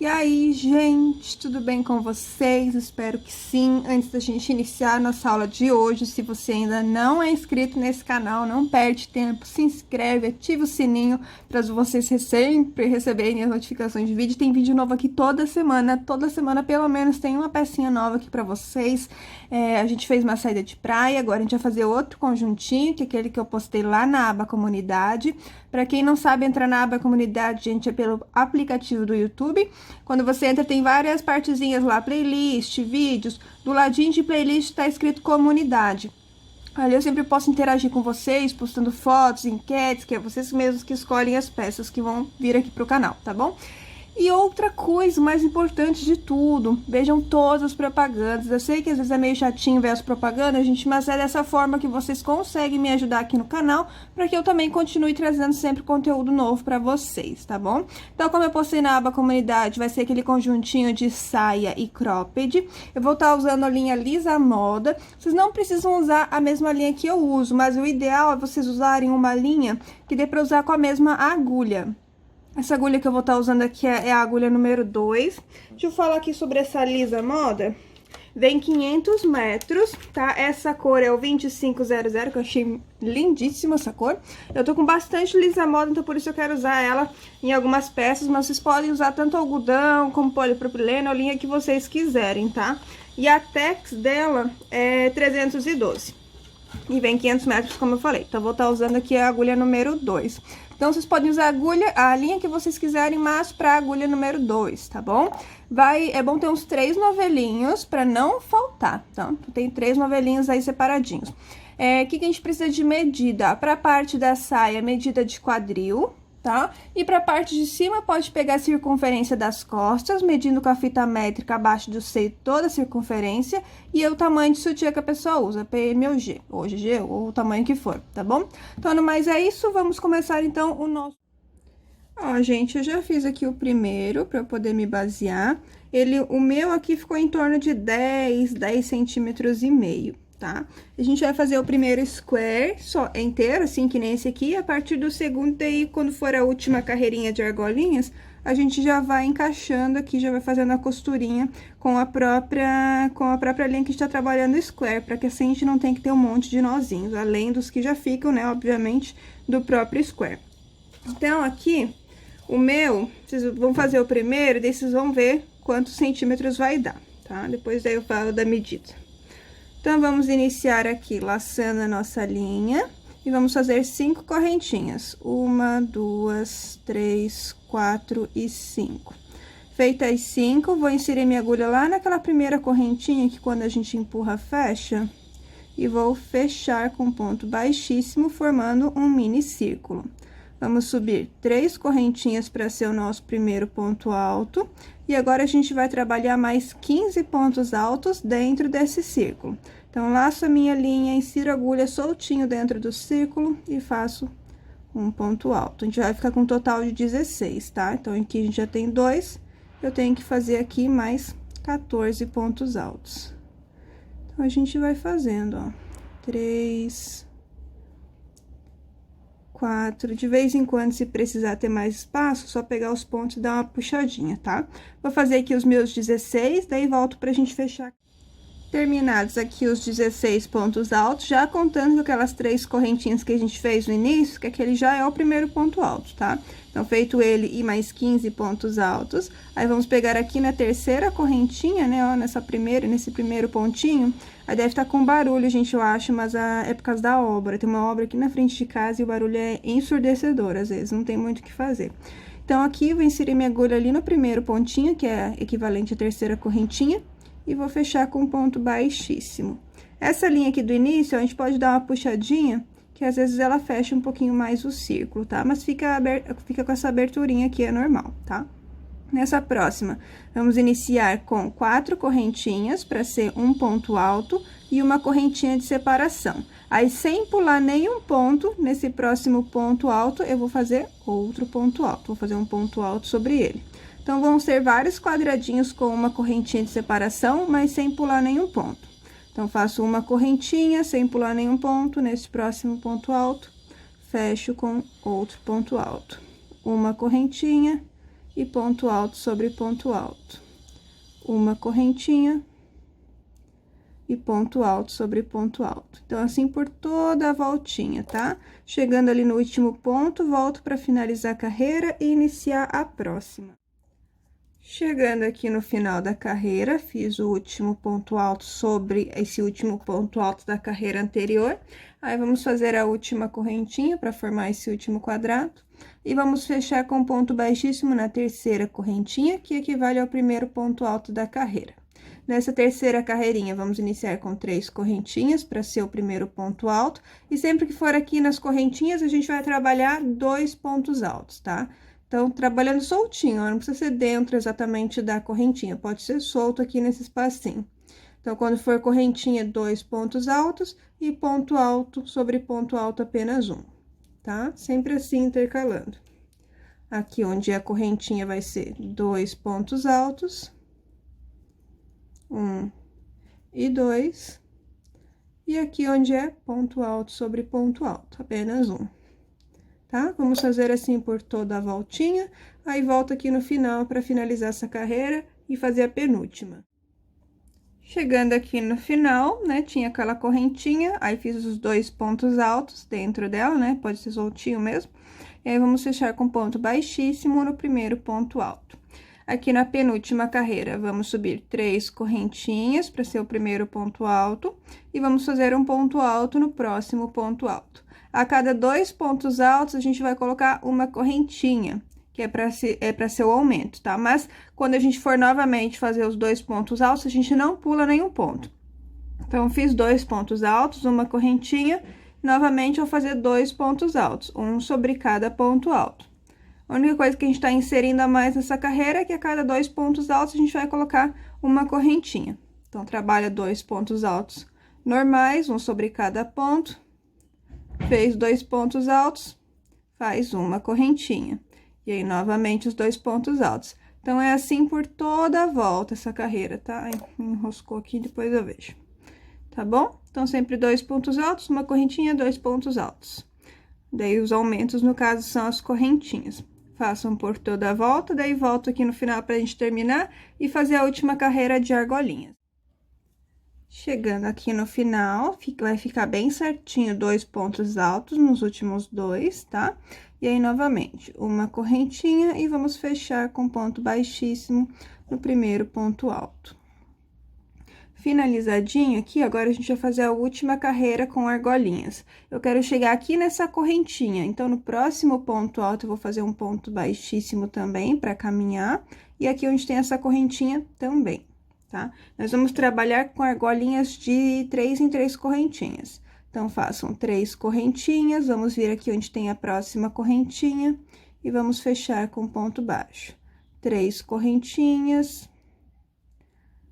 E aí, gente, tudo bem com vocês? Espero que sim. Antes da gente iniciar a nossa aula de hoje, se você ainda não é inscrito nesse canal, não perde tempo, se inscreve, ativa o sininho para vocês sempre receberem as notificações de vídeo. Tem vídeo novo aqui toda semana pelo menos tem uma pecinha nova aqui para vocês. A gente fez uma saída de praia, agora a gente vai fazer outro conjuntinho, que é aquele que eu postei lá na aba comunidade. Para quem não sabe entrar na aba comunidade, gente, é pelo aplicativo do YouTube. Quando você entra, tem várias partezinhas lá, playlist, vídeos. Do ladinho de playlist tá escrito comunidade. Ali eu sempre posso interagir com vocês, postando fotos, enquetes, que é vocês mesmos que escolhem as peças que vão vir aqui pro canal, tá bom? E outra coisa, mais importante de tudo, vejam todas as propagandas. Eu sei que às vezes é meio chatinho ver as propagandas, gente, mas é dessa forma que vocês conseguem me ajudar aqui no canal, para que eu também continue trazendo sempre conteúdo novo para vocês, tá bom? Então, como eu postei na aba comunidade, vai ser aquele conjuntinho de saia e cropped. Eu vou estar usando a linha Lisa Moda. Vocês não precisam usar a mesma linha que eu uso, mas o ideal é vocês usarem uma linha que dê para usar com a mesma agulha. Essa agulha que eu vou estar usando aqui é a agulha número 2. Deixa eu falar aqui sobre essa Lisa Moda. Vem 500 metros, tá? Essa cor é o 2500, que eu achei lindíssima essa cor. Eu tô com bastante Lisa Moda, então por isso eu quero usar ela em algumas peças. Mas vocês podem usar tanto algodão como polipropileno, a linha que vocês quiserem, tá? E a tex dela é 312. E vem 500 metros, como eu falei. Então, eu vou estar usando aqui a agulha número 2. Então, vocês podem usar a linha que vocês quiserem, mas para a agulha número 2, tá bom? É bom ter uns 3 novelinhos para não faltar, tá? Tem 3 novelinhos aí separadinhos. O que a gente precisa de medida? Para a parte da saia, medida de quadril, tá? E para a parte de cima, pode pegar a circunferência das costas, medindo com a fita métrica abaixo do seio toda a circunferência, e o tamanho de sutiã que a pessoa usa, PM ou G, ou GG, ou o tamanho que for, tá bom? Então, no mais é isso, vamos começar então o nosso... Ó, gente, eu já fiz aqui o primeiro, para eu poder me basear. O meu aqui ficou em torno de 10 centímetros e meio. Tá? A gente vai fazer o primeiro square só inteiro, assim, que nem esse aqui. A partir do segundo, daí, quando for a última carreirinha de argolinhas, a gente já vai encaixando aqui, já vai fazendo a costurinha com a própria linha que a gente tá trabalhando o square, para que assim a gente não tenha que ter um monte de nozinhos, além dos que já ficam, né, obviamente, do próprio square. Então, aqui, o meu, vocês vão fazer o primeiro, daí vocês vão ver quantos centímetros vai dar, tá? Depois daí eu falo da medida. Então, vamos iniciar aqui laçando a nossa linha e vamos fazer 5 correntinhas. 1, 2, 3, 4 e 5. Feitas as 5, vou inserir minha agulha lá naquela primeira correntinha que quando a gente empurra, fecha. E vou fechar com ponto baixíssimo, formando um mini círculo. Vamos subir 3 correntinhas para ser o nosso primeiro ponto alto. E agora, a gente vai trabalhar mais 15 pontos altos dentro desse círculo. Então, laço a minha linha, insiro a agulha soltinho dentro do círculo e faço um ponto alto. A gente vai ficar com um total de 16, tá? Então, aqui a gente já tem 2, eu tenho que fazer aqui mais 14 pontos altos. Então, a gente vai fazendo, ó, 3... 4, de vez em quando, se precisar ter mais espaço, só pegar os pontos e dar uma puxadinha, tá? Vou fazer aqui os meus 16, daí volto pra gente fechar. Terminados aqui os 16 pontos altos, já contando com aquelas 3 correntinhas que a gente fez no início, que aquele já é o primeiro ponto alto, tá? Então, feito ele e mais 15 pontos altos, aí vamos pegar aqui na terceira correntinha, né, ó, nesse primeiro pontinho, aí deve estar com barulho, gente, eu acho, mas é por causa da obra, tem uma obra aqui na frente de casa e o barulho é ensurdecedor, às vezes, não tem muito o que fazer. Então, aqui, vou inserir minha agulha ali no primeiro pontinho, que é equivalente à terceira correntinha, e vou fechar com um ponto baixíssimo. Essa linha aqui do início, a gente pode dar uma puxadinha, que às vezes ela fecha um pouquinho mais o círculo, tá? Mas fica com essa aberturinha aqui, é normal, tá? Nessa próxima, vamos iniciar com 4 correntinhas, para ser um ponto alto, e uma correntinha de separação. Aí, sem pular nenhum ponto, nesse próximo ponto alto, eu vou fazer outro ponto alto, vou fazer um ponto alto sobre ele. Então, vão ser vários quadradinhos com uma correntinha de separação, mas sem pular nenhum ponto. Então, faço uma correntinha sem pular nenhum ponto, nesse próximo ponto alto, fecho com outro ponto alto. Uma correntinha e ponto alto sobre ponto alto. Uma correntinha e ponto alto sobre ponto alto. Então, assim por toda a voltinha, tá? Chegando ali no último ponto, volto para finalizar a carreira e iniciar a próxima. Chegando aqui no final da carreira, fiz o último ponto alto sobre esse último ponto alto da carreira anterior. Aí, vamos fazer a última correntinha para formar esse último quadrado. E vamos fechar com ponto baixíssimo na terceira correntinha, que equivale ao primeiro ponto alto da carreira. Nessa terceira carreirinha, vamos iniciar com 3 correntinhas para ser o primeiro ponto alto. E sempre que for aqui nas correntinhas, a gente vai trabalhar 2 pontos altos, tá? Então, trabalhando soltinho, não precisa ser dentro exatamente da correntinha, pode ser solto aqui nesse espacinho. Então, quando for correntinha, 2 pontos altos e ponto alto sobre ponto alto apenas 1, tá? Sempre assim, intercalando. Aqui onde é a correntinha vai ser 2 pontos altos. 1 e 2, e aqui onde é ponto alto sobre ponto alto, apenas 1, tá? Vamos fazer assim por toda a voltinha, aí volto aqui no final para finalizar essa carreira e fazer a penúltima. Chegando aqui no final, né, tinha aquela correntinha, aí fiz os 2 pontos altos dentro dela, né, pode ser soltinho mesmo, e aí vamos fechar com ponto baixíssimo no primeiro ponto alto. Aqui na penúltima carreira, vamos subir 3 correntinhas para ser o primeiro ponto alto e vamos fazer um ponto alto no próximo ponto alto. A cada 2 pontos altos, a gente vai colocar uma correntinha, que é para ser o aumento, tá? Mas, quando a gente for novamente fazer os 2 pontos altos, a gente não pula nenhum ponto. Então, fiz 2 pontos altos, uma correntinha, novamente, eu vou fazer 2 pontos altos, um sobre cada ponto alto. A única coisa que a gente está inserindo a mais nessa carreira é que a cada 2 pontos altos, a gente vai colocar uma correntinha. Então, trabalha 2 pontos altos normais, um sobre cada ponto. Fez 2 pontos altos, faz uma correntinha. E aí, novamente, os 2 pontos altos. Então, é assim por toda a volta essa carreira, tá? Ai, me enroscou aqui, depois eu vejo. Tá bom? Então, sempre 2 pontos altos, uma correntinha, 2 pontos altos. Daí, os aumentos, no caso, são as correntinhas. Façam por toda a volta, daí volto aqui no final pra gente terminar e fazer a última carreira de argolinhas. Chegando aqui no final, vai ficar bem certinho 2 pontos altos nos últimos 2, tá? E aí, novamente, uma correntinha e vamos fechar com ponto baixíssimo no primeiro ponto alto. Finalizadinho aqui, agora a gente vai fazer a última carreira com argolinhas. Eu quero chegar aqui nessa correntinha, então, no próximo ponto alto, eu vou fazer um ponto baixíssimo também para caminhar, e aqui onde tem essa correntinha também, tá? Nós vamos trabalhar com argolinhas de 3 em 3 correntinhas. Então, façam 3 correntinhas, vamos vir aqui onde tem a próxima correntinha, e vamos fechar com ponto baixo. 3 correntinhas.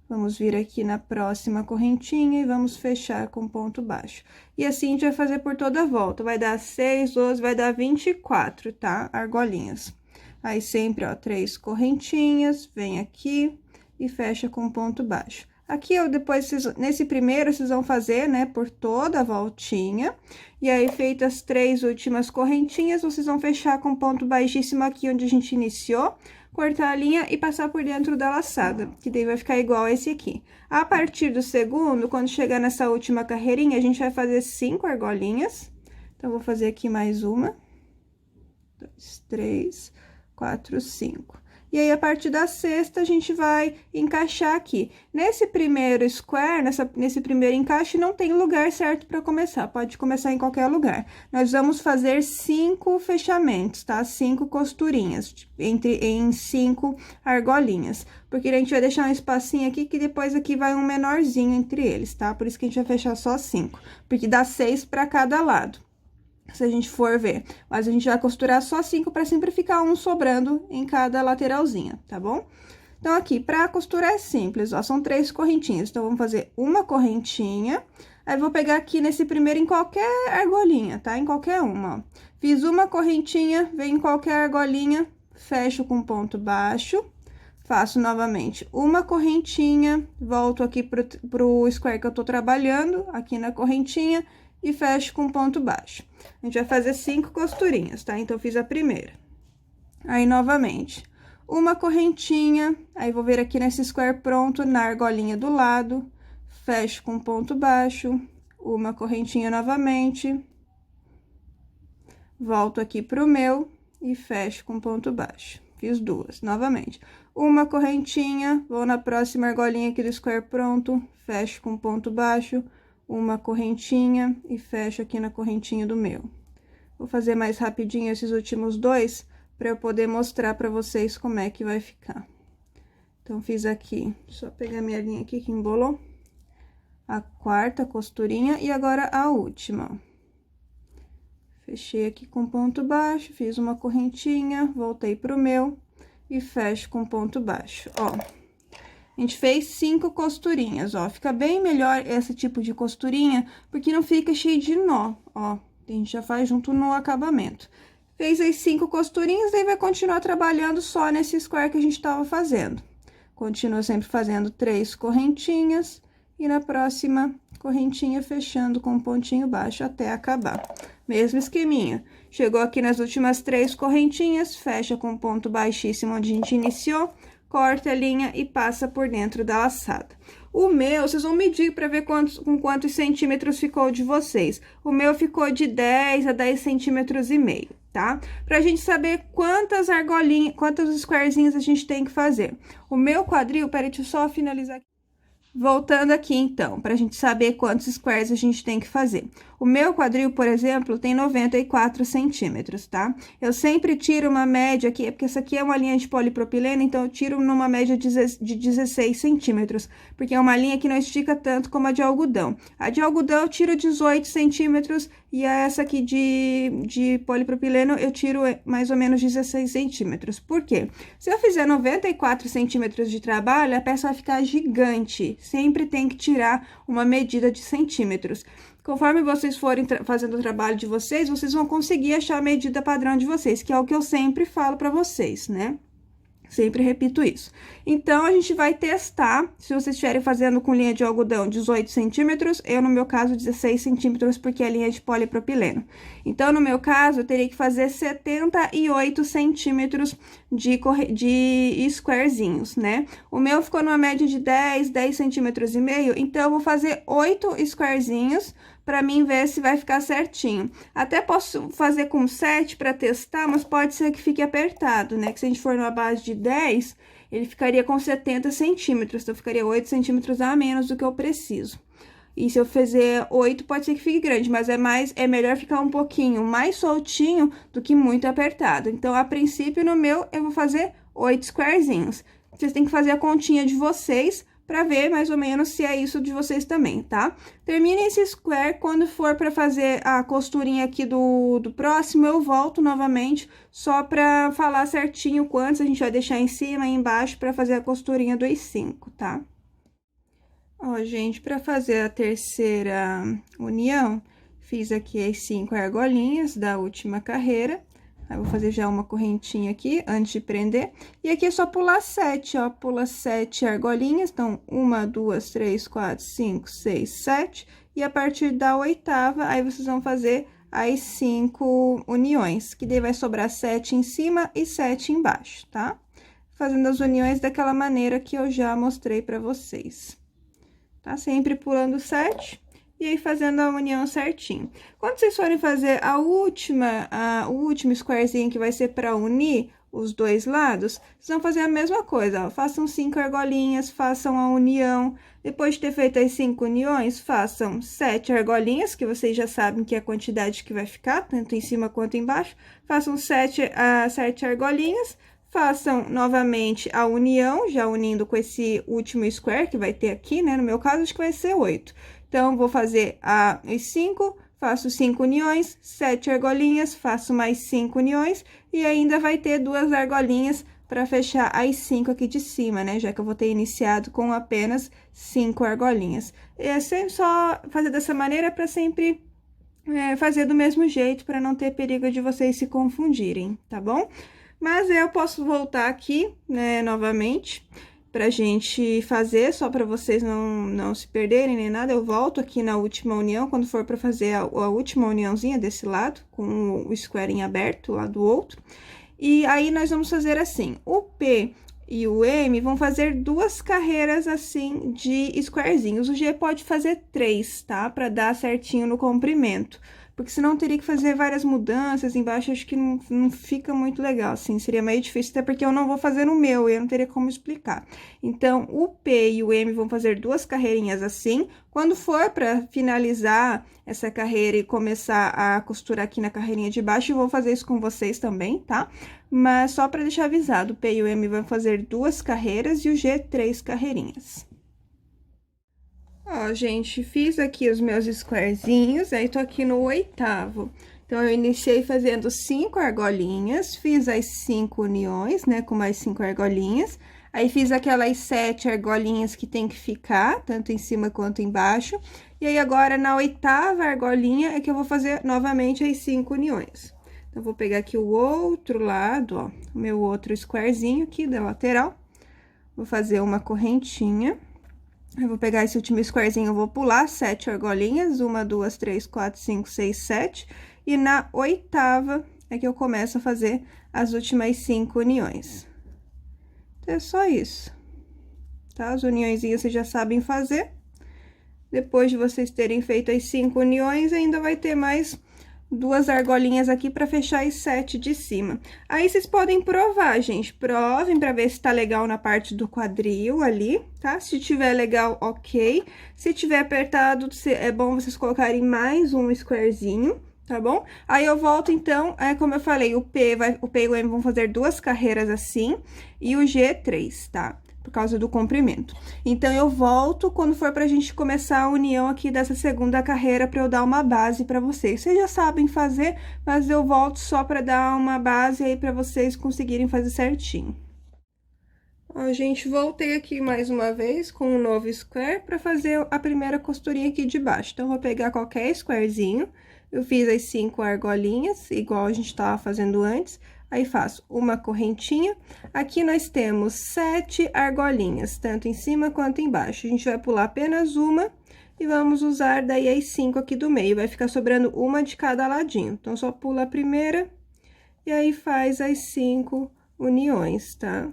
Vamos vir aqui na próxima correntinha e vamos fechar com ponto baixo. E assim a gente vai fazer por toda a volta. Vai dar 6, 12, vai dar 24, tá? Argolinhas. Aí, sempre, ó, 3 correntinhas, vem aqui e fecha com ponto baixo. Aqui, eu depois, nesse primeiro, vocês vão fazer, né, por toda a voltinha. E aí, feitas as 3 últimas correntinhas, vocês vão fechar com ponto baixíssimo aqui onde a gente iniciou. Cortar a linha e passar por dentro da laçada, que daí vai ficar igual a esse aqui. A partir do segundo, quando chegar nessa última carreirinha, a gente vai fazer 5 argolinhas. Então, vou fazer aqui mais 1, 2, 3, 4, 5. E aí, a partir da sexta, a gente vai encaixar aqui. Nesse primeiro square, nesse primeiro encaixe, não tem lugar certo para começar. Pode começar em qualquer lugar. Nós vamos fazer 5 fechamentos, tá? 5 costurinhas, em 5 argolinhas. Porque a gente vai deixar um espacinho aqui, que depois aqui vai um menorzinho entre eles, tá? Por isso que a gente vai fechar só 5. Porque dá 6 para cada lado, se a gente for ver. Mas a gente vai costurar só 5 para sempre ficar um sobrando em cada lateralzinha, tá bom? Então, aqui, pra costurar é simples, ó, são 3 correntinhas. Então, vamos fazer uma correntinha, aí vou pegar aqui nesse primeiro em qualquer argolinha, tá? Em qualquer uma, ó. Fiz uma correntinha, venho em qualquer argolinha, fecho com ponto baixo, faço novamente uma correntinha, volto aqui pro square que eu tô trabalhando, aqui na correntinha, e fecho com ponto baixo. A gente vai fazer 5 costurinhas, tá? Então, fiz a primeira. Aí, novamente, uma correntinha, aí vou vir aqui nesse square pronto, na argolinha do lado, fecho com ponto baixo, uma correntinha novamente, volto aqui pro meu e fecho com ponto baixo. Fiz duas, novamente. Uma correntinha, vou na próxima argolinha aqui do square pronto, fecho com ponto baixo, uma correntinha e fecho aqui na correntinha do meu. Vou fazer mais rapidinho esses últimos dois, para eu poder mostrar para vocês como é que vai ficar. Então, fiz aqui, só pegar minha linha aqui que embolou, a quarta costurinha e agora a última. Fechei aqui com ponto baixo, fiz uma correntinha, voltei pro meu e fecho com ponto baixo, ó. A gente fez 5 costurinhas, ó, fica bem melhor esse tipo de costurinha, porque não fica cheio de nó, ó. A gente já faz junto no acabamento. Fez as 5 costurinhas, daí vai continuar trabalhando só nesse square que a gente tava fazendo. Continua sempre fazendo 3 correntinhas e na próxima correntinha fechando com um pontinho baixo até acabar. Mesmo esqueminha. Chegou aqui nas últimas 3 correntinhas, fecha com ponto baixíssimo onde a gente iniciou, corta a linha e passa por dentro da laçada. O meu, vocês vão medir para ver com quantos centímetros ficou de vocês. O meu ficou de 10 a 10 centímetros e meio, tá? Pra gente saber quantas argolinhas, quantos squarezinhos a gente tem que fazer. O meu quadril, peraí, deixa eu só finalizar aqui. Voltando aqui, então, pra gente saber quantos squares a gente tem que fazer. O meu quadril, por exemplo, tem 94 centímetros, tá? Eu sempre tiro uma média aqui, porque essa aqui é uma linha de polipropileno, então eu tiro numa média de 16 centímetros, porque é uma linha que não estica tanto como a de algodão. A de algodão eu tiro 18 centímetros e essa aqui de polipropileno eu tiro mais ou menos 16 centímetros. Por quê? Se eu fizer 94 centímetros de trabalho, a peça vai ficar gigante. Sempre tem que tirar uma medida de centímetros. Conforme vocês forem fazendo o trabalho de vocês, vocês vão conseguir achar a medida padrão de vocês, que é o que eu sempre falo para vocês, né? Sempre repito isso. Então, a gente vai testar, se vocês estiverem fazendo com linha de algodão 18 centímetros, eu, no meu caso, 16 centímetros, porque é linha de polipropileno. Então, no meu caso, eu teria que fazer 78 centímetros de squarezinhos, né? O meu ficou numa média de 10 centímetros e meio, então, eu vou fazer 8 squarezinhos, para mim ver se vai ficar certinho. Até posso fazer com 7 para testar, mas pode ser que fique apertado, né? Que se a gente for numa base de 10, ele ficaria com 70 centímetros, então ficaria 8 centímetros a menos do que eu preciso. E se eu fizer 8, pode ser que fique grande, mas é melhor ficar um pouquinho mais soltinho do que muito apertado. Então, a princípio, no meu, eu vou fazer 8 squarezinhos. Vocês têm que fazer a continha de vocês, para ver mais ou menos se é isso de vocês também, tá? Termine esse square, quando for para fazer a costurinha aqui do próximo, eu volto novamente, só para falar certinho quantos a gente vai deixar em cima e embaixo para fazer a costurinha dos 5, tá? Ó, gente, para fazer a terceira união, fiz aqui as 5 argolinhas da última carreira. Aí, vou fazer já uma correntinha aqui, antes de prender. E aqui é só pular 7, ó. Pula 7 argolinhas. Então, 1, 2, 3, 4, 5, 6, 7. E a partir da 8ª, aí vocês vão fazer as 5 uniões. Que daí vai sobrar 7 em cima e 7 embaixo, tá? Fazendo as uniões daquela maneira que eu já mostrei pra vocês. Tá? Sempre pulando 7. E aí, fazendo a união certinho. Quando vocês forem fazer o último squarezinho, que vai ser para unir os dois lados, vocês vão fazer a mesma coisa, ó. Façam 5 argolinhas, façam a união. Depois de ter feito as 5 uniões, façam 7 argolinhas, que vocês já sabem que é a quantidade que vai ficar, tanto em cima quanto embaixo. Façam 7 argolinhas. Façam novamente a união, já unindo com esse último square que vai ter aqui, né? No meu caso, acho que vai ser 8. Então, vou fazer os 5, faço 5 uniões, 7 argolinhas, faço mais 5 uniões e ainda vai ter 2 argolinhas para fechar as 5 aqui de cima, né? Já que eu vou ter iniciado com apenas 5 argolinhas. É sempre só fazer dessa maneira para sempre fazer do mesmo jeito, para não ter perigo de vocês se confundirem, tá bom? Mas eu posso voltar aqui, né, novamente, pra gente fazer, só pra vocês não se perderem nem nada. Eu volto aqui na última união, quando for pra fazer a última uniãozinha desse lado, com o square em aberto lá do outro. E aí, nós vamos fazer assim, o P e o M vão fazer 2 carreiras, assim, de squarezinhos. O G pode fazer 3, tá? Pra dar certinho no comprimento. Porque senão teria que fazer várias mudanças embaixo, acho que não fica muito legal, assim, seria meio difícil, até porque eu não vou fazer no meu, eu não teria como explicar. Então, o P e o M vão fazer 2 carreirinhas assim. Quando for para finalizar essa carreira e começar a costurar aqui na carreirinha de baixo, eu vou fazer isso com vocês também, tá? Mas só para deixar avisado, o P e o M vão fazer 2 carreiras e o G 3 carreirinhas. Ó, gente, fiz aqui os meus squarezinhos, aí tô aqui no 8º. Então, eu iniciei fazendo 5 argolinhas, fiz as 5 uniões, né, com mais 5 argolinhas. Aí, fiz aquelas 7 argolinhas que tem que ficar, tanto em cima quanto embaixo. E aí, agora, na 8ª argolinha, é que eu vou fazer novamente as 5 uniões. Então, vou pegar aqui o outro lado, ó, o meu outro squarezinho aqui da lateral. Vou fazer uma correntinha. Eu vou pegar esse último squarezinho, eu vou pular 7 argolinhas, 1, 2, 3, 4, 5, 6, 7. E na 8ª é que eu começo a fazer as últimas 5 uniões. Então, é só isso, tá? As uniõezinhas vocês já sabem fazer. Depois de vocês terem feito as 5 uniões, ainda vai ter mais 2 argolinhas aqui para fechar as 7 de cima. Aí, vocês podem provar, gente. Provem para ver se tá legal na parte do quadril ali, tá? Se tiver legal, ok. Se tiver apertado, é bom vocês colocarem mais um squarezinho, tá bom? Aí, eu volto, então, como eu falei, o P e o M vão fazer 2 carreiras assim, e o G 3, tá? Por causa do comprimento. Então, eu volto quando for pra gente começar a união aqui dessa segunda carreira, pra eu dar uma base pra vocês. Vocês já sabem fazer, mas eu volto só pra dar uma base aí pra vocês conseguirem fazer certinho. Ó, gente, voltei aqui mais uma vez com um novo square pra fazer a primeira costurinha aqui de baixo. Então, vou pegar qualquer squarezinho, eu fiz as 5 argolinhas, igual a gente tava fazendo antes. Aí, faço uma correntinha. Aqui, nós temos 7 argolinhas, tanto em cima quanto embaixo. A gente vai pular apenas uma e vamos usar daí as 5 aqui do meio. Vai ficar sobrando uma de cada ladinho. Então, só pula a primeira e aí faz as 5 uniões, tá?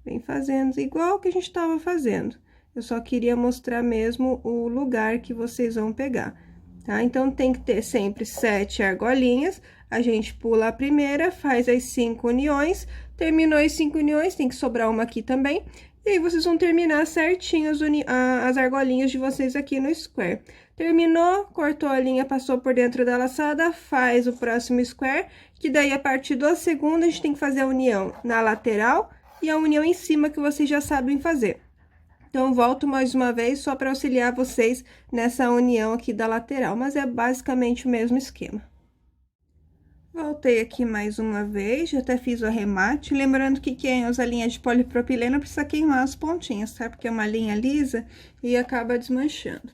Vem fazendo igual que a gente tava fazendo. Eu só queria mostrar mesmo o lugar que vocês vão pegar, tá? Então, tem que ter sempre 7 argolinhas. A gente pula a primeira, faz as 5 uniões, terminou as 5 uniões, tem que sobrar uma aqui também. E aí, vocês vão terminar certinho as argolinhas de vocês aqui no square. Terminou, cortou a linha, passou por dentro da laçada, faz o próximo square, que daí, a partir da segunda, a gente tem que fazer a união na lateral e a união em cima, que vocês já sabem fazer. Então, volto mais uma vez, só para auxiliar vocês nessa união aqui da lateral, mas é basicamente o mesmo esquema. Voltei aqui mais uma vez, já até fiz o arremate, lembrando que quem usa linha de polipropileno precisa queimar as pontinhas, tá? Porque é uma linha lisa e acaba desmanchando.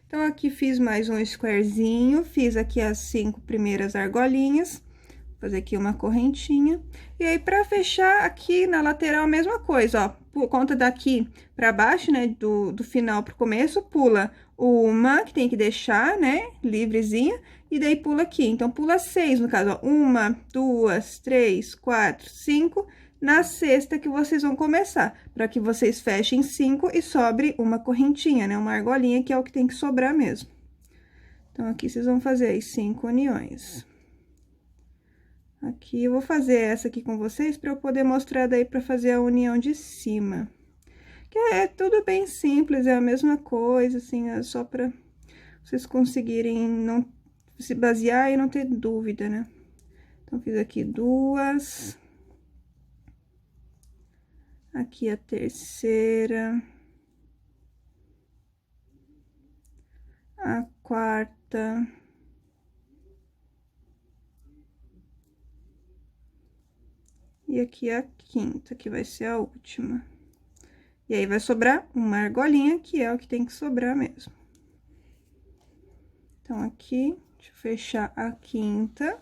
Então, aqui fiz mais um squarezinho, fiz aqui as 5 primeiras argolinhas, vou fazer aqui uma correntinha. E aí, pra fechar aqui na lateral, a mesma coisa, ó, por conta daqui pra baixo, né, do final pro começo, pula uma, que tem que deixar, né, livrezinha, e daí pula aqui. Então, pula 6, no caso, ó, 1, 2, 3, 4, 5, na sexta que vocês vão começar, para que vocês fechem 5 e sobre uma correntinha, né, uma argolinha, que é o que tem que sobrar mesmo. Então, aqui vocês vão fazer as 5 uniões. Aqui, eu vou fazer essa aqui com vocês, para eu poder mostrar daí para fazer a união de cima. Que é tudo bem simples, é a mesma coisa, assim, é só para vocês conseguirem não se basear e não ter dúvida, né? Então, fiz aqui 2. Aqui a terceira. A quarta. E aqui a quinta, que vai ser a última. E aí, vai sobrar uma argolinha, que é o que tem que sobrar mesmo. Então, aqui, deixa eu fechar a quinta.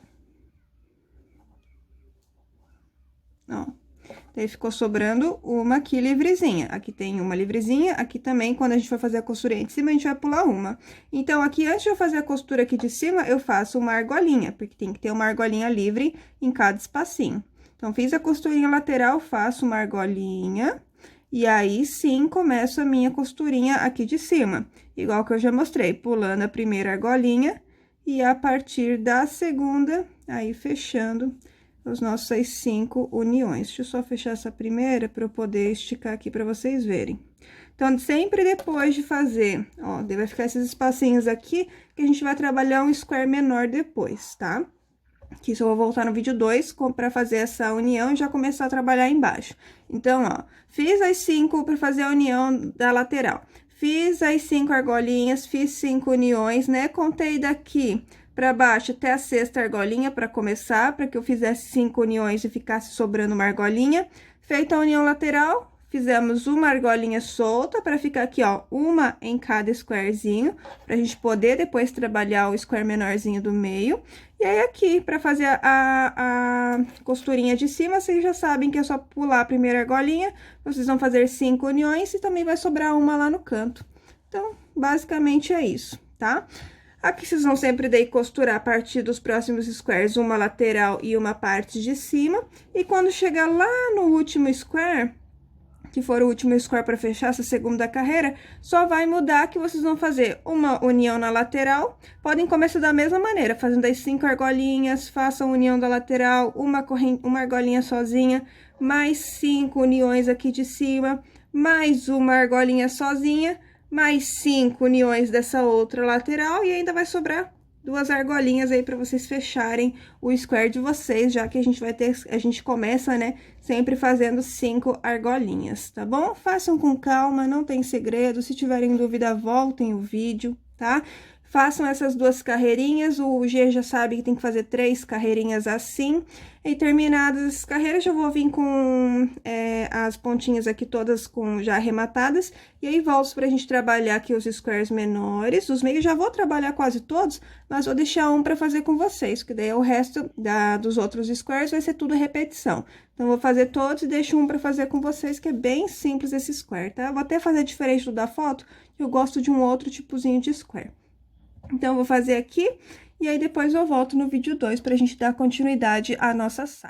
Ó. Daí, ficou sobrando uma aqui livrezinha. Aqui tem uma livrezinha, aqui também, quando a gente for fazer a costurinha de cima, a gente vai pular uma. Então, aqui, antes de eu fazer a costura aqui de cima, eu faço uma argolinha, porque tem que ter uma argolinha livre em cada espacinho. Então, fiz a costurinha lateral, faço uma argolinha, e aí, sim, começo a minha costurinha aqui de cima. Igual que eu já mostrei, pulando a primeira argolinha, e a partir da segunda, aí, fechando os nossos 5 uniões. Deixa eu só fechar essa primeira para eu poder esticar aqui para vocês verem. Então, sempre depois de fazer, ó, vai ficar esses espacinhos aqui, que a gente vai trabalhar um square menor depois, tá? Que isso eu vou voltar no vídeo 2 para fazer essa união e já começar a trabalhar embaixo. Então, ó, fiz as 5 para fazer a união da lateral. Fiz as 5 argolinhas, fiz 5 uniões, né? Contei daqui para baixo até a sexta argolinha para começar, para que eu fizesse 5 uniões e ficasse sobrando uma argolinha. Feita a união lateral, fizemos uma argolinha solta para ficar aqui, ó, uma em cada squarezinho, pra gente poder depois trabalhar o square menorzinho do meio. E aí, aqui, para fazer a costurinha de cima, vocês já sabem que é só pular a primeira argolinha, vocês vão fazer 5 uniões e também vai sobrar uma lá no canto. Então, basicamente é isso, tá? Aqui, vocês vão sempre daí costurar a partir dos próximos squares, uma lateral e uma parte de cima. E quando chegar lá no último square, que for o último square para fechar essa segunda carreira, só vai mudar que vocês vão fazer uma união na lateral. Podem começar da mesma maneira, fazendo as 5 argolinhas, façam união da lateral, uma argolinha sozinha, mais 5 uniões aqui de cima, mais uma argolinha sozinha, mais 5 uniões dessa outra lateral, e ainda vai sobrar 2 argolinhas aí para vocês fecharem o square de vocês, já que a gente começa, né, sempre fazendo 5 argolinhas, tá bom? Façam com calma, não tem segredo. Se tiverem dúvida, voltem o vídeo, tá? Façam essas 2 carreirinhas, o G já sabe que tem que fazer 3 carreirinhas assim. E terminadas as carreiras, eu vou vir com as pontinhas aqui todas já arrematadas. E aí, volto pra gente trabalhar aqui os squares menores. Os meios já vou trabalhar quase todos, mas vou deixar um pra fazer com vocês, que daí o resto dos outros squares vai ser tudo repetição. Então, vou fazer todos e deixo um pra fazer com vocês, que é bem simples esse square, tá? Vou até fazer diferente do da foto, que eu gosto de um outro tipozinho de square. Então, eu vou fazer aqui, e aí depois eu volto no vídeo 2 pra gente dar continuidade à nossa saia.